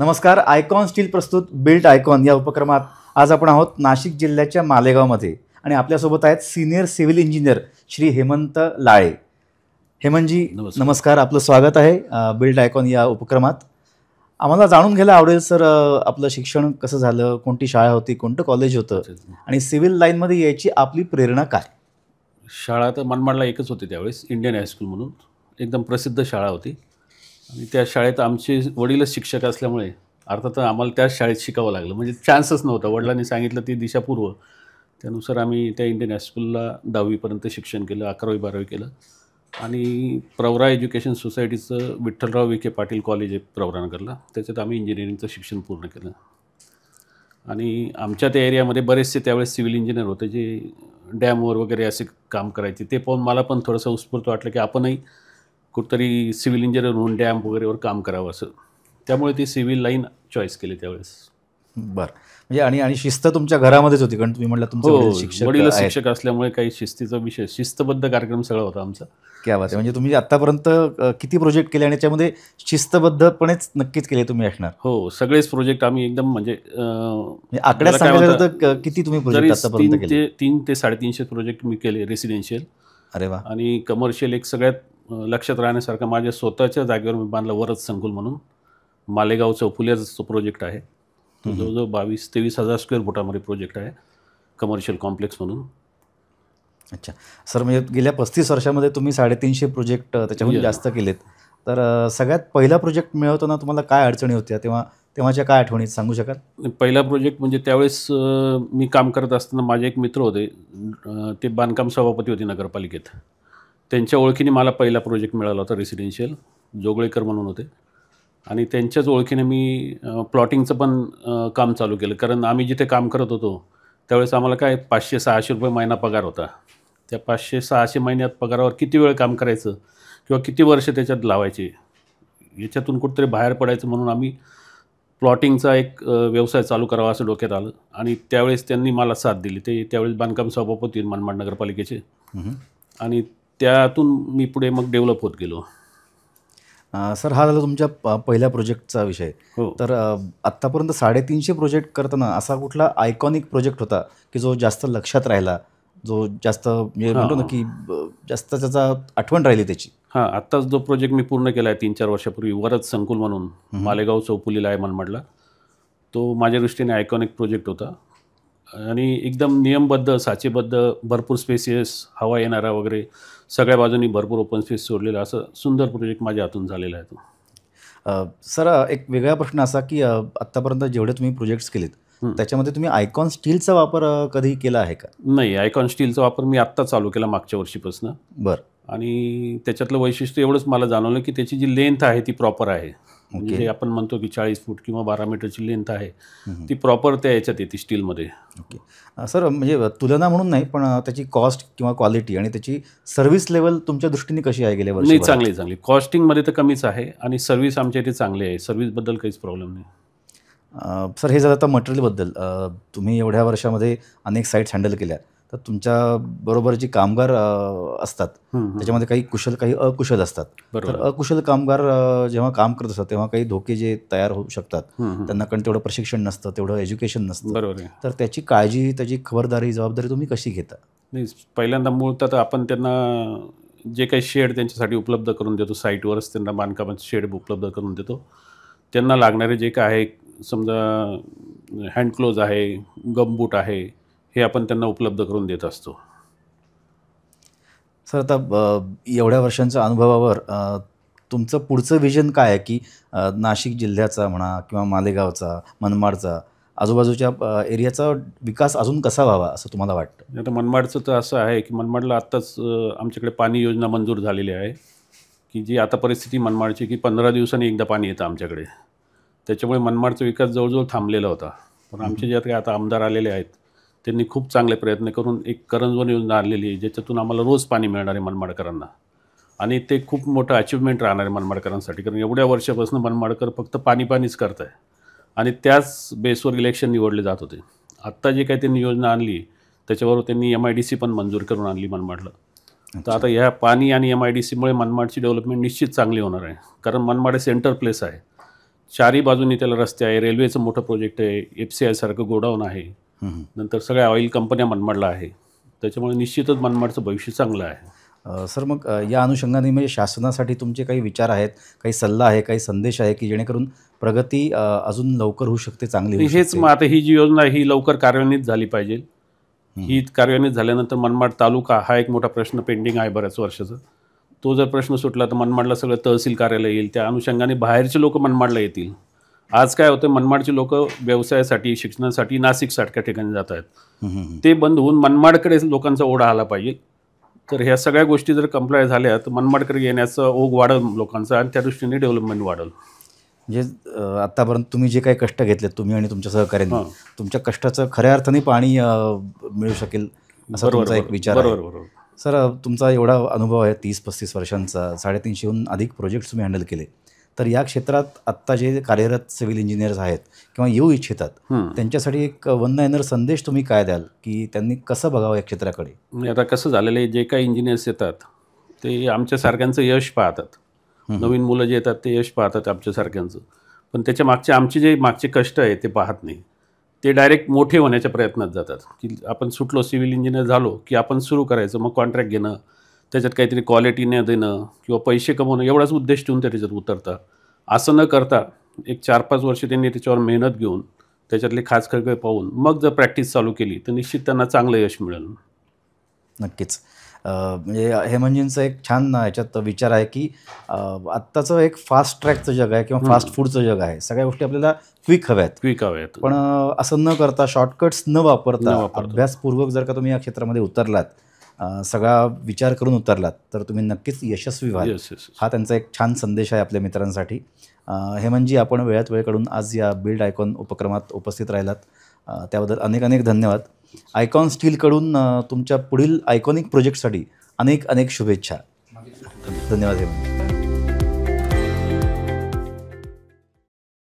नमस्कार. Icon steel प्रस्तुत built icon या उपक्रमात आज आपण आहोत नाशिक जिल्ह्याच्या मालेगावमध्ये आणि आपल्यासोबत आहेत senior civil engineer Shri Hemant Lale. Hemantji नमस्कार, आपलं स्वागत आहे बिल्ट आयकॉन या उपक्रमात. आम्हाला जाणून घ्यायला आवडेल सर, आपलं शिक्षण कसं झालं, कोणती शाळा होती, कोणतं कॉलेज होतं आणि सिव्हिल लाईनमध्ये यायची आपली प्रेरणा काय? शाळा तर मनमाडला एकच होती त्यावेळेस, इंडियन हायस्कूल म्हणून एकदम प्रसिद्ध शाळा होती. आणि त्या शाळेत आमचे वडीलच शिक्षक असल्यामुळे अर्थात आम्हाला त्याच शाळेत शिकावं लागलं. म्हणजे चान्सच नव्हता. वडिलांनी सांगितलं ती दिशापूर्व, त्यानुसार आम्ही त्या इंडियन हायस्कूलला 10वीपर्यंत शिक्षण केलं, 11वी-12वी केलं. आणि प्रवरा एज्युकेशन सोसायटीचं विठ्ठलराव विखे पाटील कॉलेज आहे प्रवरानगरला, त्याच्यात आम्ही इंजिनिअरिंगचं शिक्षण पूर्ण केलं. आणि आमच्या त्या एरियामध्ये बरेचसे त्यावेळेस सिव्हिल इंजिनियर होते जे डॅमवर वगैरे असे काम करायचे. ते पाहून मला पण थोडंसं उत्स्फूर्त वाटलं की आपणही कुठंतरी सिव्हिल इंजिनियर म्हणून डॅम वगैरेवर काम करावं असं. त्यामुळे ती सिव्हिल लाईन चॉईस केली त्यावेळेस. बरं, म्हणजे आणि शिस्त तुमच्या घरामध्येच होती, कारण तुम्ही म्हटलं तुमचे वडील शिक्षक असल्यामुळे काही शिस्तीचा विषय, शिस्तबद्ध कार्यक्रम सगळा होता आमचा. क्या बात आहे. म्हणजे तुम्ही आतापर्यंत किती प्रोजेक्ट केले आणि त्याच्यामध्ये शिस्तबद्धपणेच नक्कीच केले तुम्ही असणार? हो, सगळेच प्रोजेक्ट आम्ही एकदम म्हणजे आकड्यात सांगायचं तर किती तुम्ही प्रोजेक्ट आतापर्यंत केले? 300 ते 350 प्रोजेक्ट मी केले रेसिडेन्शियल. अरे वा. आणि कमर्शियल एक सगळ्यात लक्षात राहण्यासारखं माझ्या स्वतःच्या जागेवर मी बांधलं वरद संकुल म्हणून, मालेगाव चौफुल्याचा प्रोजेक्ट आहे. जवळजवळ 22-23 हजार स्क्वेअर फुटामध्ये प्रोजेक्ट आहे, कमर्शियल कॉम्प्लेक्स म्हणून. अच्छा सर, म्हणजे गेल्या 35 वर्षामध्ये तुम्ही 350 प्रोजेक्ट त्याच्याहून जास्त केलेत. तर सगळ्यात पहिला प्रोजेक्ट मिळवताना तुम्हाला काय अडचणी होत्या, तेव्हाच्या काय आठवणी सांगू शकाल? पहिला प्रोजेक्ट म्हणजे त्यावेळेस मी काम करत असताना माझे एक मित्र होते, ते बांधकाम सभापती होते नगरपालिकेत. त्यांच्या ओळखीने मला पहिला प्रोजेक्ट मिळाला होता रेसिडेन्शियल, जोगळेकर म्हणून होते. आणि त्यांच्याच ओळखीने मी प्लॉटिंगचं पण काम चालू केलं. कारण आम्ही जिथे काम करत होतो त्यावेळेस आम्हाला काय 500-600 रुपये महिना पगार होता. त्या 500-600 महिन्यात पगारावर किती वेळ काम करायचं किंवा किती वर्ष त्याच्यात लावायचे, याच्यातून कुठेतरी बाहेर पडायचं म्हणून आम्ही प्लॉटिंगचा एक व्यवसाय चालू करावा असं डोक्यात आलं. आणि त्यावेळेस त्यांनी मला साथ दिली. ते त्यावेळेस बांधकाम सभापती मनमाड नगरपालिकेचे. आणि त्यातून मी पुढे मग डेव्हलप होत गेलो. सर, हा झाला तुमच्या पहिल्या प्रोजेक्टचा विषय. हो. तर आत्तापर्यंत 350 प्रोजेक्ट करताना असा कुठला आयकॉनिक प्रोजेक्ट होता की जो जास्त लक्षात राहिला, जो जास्त म्हणजे म्हणतो ना की जास्त त्याचा आठवण राहिली त्याची? हां, आत्ताच जो प्रोजेक्ट मी पूर्ण केला आहे 3-4 वर्षापूर्वी, वरद संकुल म्हणून मालेगाव चौफुलीला आहे मनमाडला, तो माझ्या दृष्टीने आयकॉनिक प्रोजेक्ट होता. आणि एकदम नियमबद्ध, साचेबद्ध, भरपूर स्पेसियस, हवा येणारा वगैरे, सगळ्या बाजूनी भरपूर ओपन स्पेस सोडलेला, असं सुंदर प्रोजेक्ट माझ्या हातून झालेला आहे तो. सर, एक वेगळा प्रश्न असा की आत्तापर्यंत जेवढे तुम्ही प्रोजेक्ट्स केलेत त्याच्यामध्ये तुम्ही आयकॉन स्टीलचा वापर कधी केला आहे का? नाही, आयकॉन स्टीलचा वापर मी आत्ता चालू केला मागच्या वर्षीपासून. बरं. आणि त्याच्यातलं वैशिष्ट्य एवढंच मला जाणवलं की त्याची जी लेंथ आहे ती प्रॉपर आहे. म्हणजे जे आपण म्हणतो की 40 फूट किंवा 12 मीटरची लेंथ आहे, ती प्रॉपर त्या याच्यात येते स्टीलमध्ये. ओके सर, म्हणजे तुलना म्हणून नाही, पण त्याची कॉस्ट किंवा क्वालिटी आणि त्याची सर्व्हिस लेवल तुमच्या दृष्टीने कशी आहे गेल्या वर्षी? नाही, चांगली. कॉस्टिंगमध्ये तर कमीच आहे आणि सर्व्हिस आमच्या इथे चांगली आहे. सर्व्हिसबद्दल काहीच प्रॉब्लेम नाही. सर, हे झालं आता मटेरियलबद्दल. तुम्ही एवढ्या वर्षामध्ये अनेक साईट्स हँडल केल्या, तर तुमच्या बरोबर जी कामगार असतात त्याच्यामध्ये काही कुशल, काही अकुशल असतात. तर अकुशल कामगार जेव्हा काम करत असतात तेव्हा काही धोके जे तयार होऊ शकतात, त्यांना कारण तेवढं प्रशिक्षण नसतं, तेवढं एज्युकेशन नसतं. बरोबर आहे. तर त्याची काळजी, त्याची खबरदारी, जबाबदारी तुम्ही कशी घेता? नाही, पहिल्यांदा मुळात आपण त्यांना जे काही शेड त्यांच्यासाठी उपलब्ध करून देतो, साईटवरच त्यांना बांधकामाचे शेड उपलब्ध करून देतो. त्यांना लागणारे जे काय आहे, समजा हँडक्लोज आहे, गमबूट आहे, हे आपण त्यांना उपलब्ध करून देत असतो. सर, आता एवढ्या वर्षांच्या अनुभवावर तुमचं पुढचं विजन काय आहे की नाशिक जिल्ह्याचा म्हणा किंवा मालेगावचा, मनमाडचा, आजूबाजूच्या एरियाचा विकास अजून कसा व्हावा असं तुम्हाला वाटतं? आता मनमाडचं तर असं आहे की मनमाडला आत्ताच आमच्याकडे पाणी योजना मंजूर झालेली आहे की जी आता परिस्थिती मनमाडची की 15 दिवसांनी एकदा पाणी येतं आमच्याकडे. त्याच्यामुळे मनमाडचा विकास जवळजवळ थांबलेला होता. पण आमचे जे काही आता आमदार आलेले आहेत त्यांनी खूप चांगले प्रयत्न करून एक करंजवन योजना आणलेली आहे, ज्याच्यातून आम्हाला रोज पाणी मिळणार आहे मनमाडकरांना. आणि ते खूप मोठं अचिव्हमेंट राहणार आहे मनमाडकरांसाठी, कारण एवढ्या वर्षापासून मनमाडकर फक्त पाणीच करत आहे आणि त्याच बेसवर इलेक्शन निवडले जात होते. आत्ता जे काही त्यांनी योजना आणली त्याच्याबरोबर त्यांनी MIDC पण मंजूर करून आणली मनमाडला. तर आता ह्या पाणी आणि MIDCमुळे मनमाडची डेव्हलपमेंट निश्चित चांगली होणार आहे, कारण मनमाड सेंटर प्लेस आहे. चारही बाजूनी त्याला रस्ते आहे, रेल्वेचं मोठं प्रोजेक्ट आहे, FCI सारखं गोडाऊन आहे, नंतर सगळ्या ऑइल कंपन्या मनमाडला आहे. त्याच्यामुळे निश्चितच मनमाडचं भविष्य चांगलं आहे. सर मग या अनुषंगाने म्हणजे शासनासाठी तुमचे काही विचार आहेत, काही सल्ला आहे, काही संदेश आहे की जेणेकरून प्रगती अजून लवकर होऊ शकते, चांगली होऊ हेच शकते? मग आता ही जी योजना आहे ही लवकर कार्यान्वित झाली पाहिजे. ही कार्यान्वित झाल्यानंतर मनमाड तालुका हा एक मोठा प्रश्न पेंडिंग आहे बऱ्याच वर्षाचा. तो जर प्रश्न सुटला तर मनमाडला सगळं तहसील कार्यालय येईल. त्या अनुषंगाने बाहेरचे लोक मनमाडला येतील. आज काय होतं, मनमाडची लोक व्यवसायासाठी, शिक्षणासाठी नाशिकसारख्या ठिकाणी जात आहेत. ते बंद होऊन मनमाडकडे लोकांचा ओढा आला पाहिजे. तर ह्या सगळ्या गोष्टी जर कंप्लाय झाल्या तर मनमाडकडे येण्याचा ओघ वाढेल लोकांचा आणि त्या दृष्टीने डेव्हलपमेंट वाढेल. म्हणजे आत्तापर्यंत तुम्ही जे काही कष्ट घेतलेत, तुम्ही आणि तुमच्या सहकार्यांनी, तुमच्या कष्टाचं खऱ्या अर्थाने पाणी मिळू शकेल असा तुमचा एक विचार आहे. बरोबर. सर तुमचा एवढा अनुभव आहे 30-35 वर्षांचा, 350हून अधिक प्रोजेक्ट्स तुम्ही हँडल केले, तर या क्षेत्रात आत्ता जे कार्यरत सिव्हिल इंजिनियर्स आहेत किंवा येऊ इच्छितात त्यांच्यासाठी एक वन लाईनर संदेश तुम्ही काय द्याल की त्यांनी कसं बघावं या क्षेत्राकडे? आता कसं झालेलं आहे, जे काही इंजिनियर्स येतात ते आमच्यासारख्यांचं यश पाहतात. नवीन मुलं जे येतात ते यश पाहतात आमच्यासारख्यांचं, पण त्याच्या मागचे आमचे जे मागचे कष्ट आहे ते पाहत नाही. ते डायरेक्ट मोठे होण्याच्या प्रयत्नात जातात की आपण सुटलो, सिव्हिल इंजिनियर झालो की आपण सुरू करायचं, मग कॉन्ट्रॅक्ट घेणं, त्याच्यात काहीतरी क्वालिटी न देणं किंवा पैसे कमवणं एवढाच उद्देश ठेवून त्याच्यात उतरतात. असं न करता एक 4-5 वर्ष त्यांनी त्याच्यावर मेहनत घेऊन त्याच्यातले खाचखळगे पाहून मग जर प्रॅक्टिस चालू केली तर निश्चित त्यांना चांगलं यश मिळेल. नक्कीच. म्हणजे हेमंतजींचा एक छान याच्यात विचार आहे की आत्ताचं एक फास्ट ट्रॅकचं जग आहे किंवा फास्ट फूडचं जग आहे. सगळ्या गोष्टी आपल्याला क्विक हव्यात. पण असं न करता, शॉर्टकट्स न वापरता अभ्यासपूर्वक जर का तुम्ही या क्षेत्रामध्ये उतरलात, सगळा विचार करून उतरलात तर तुम्ही नक्कीच यशस्वी व्हाल. हा त्यांचा एक छान संदेश आहे आपल्या मित्रांसाठी. हेमंतजी, आपण वेळात वेळ काढून आज या बिल्ड आयकॉन उपक्रमात उपस्थित राहिलात, त्याबद्दल अनेक अनेक धन्यवाद. आयकॉन स्टीलकडून तुमच्या पुढील आयकॉनिक प्रोजेक्टसाठी अनेक अनेक शुभेच्छा. धन्यवाद हेमंत.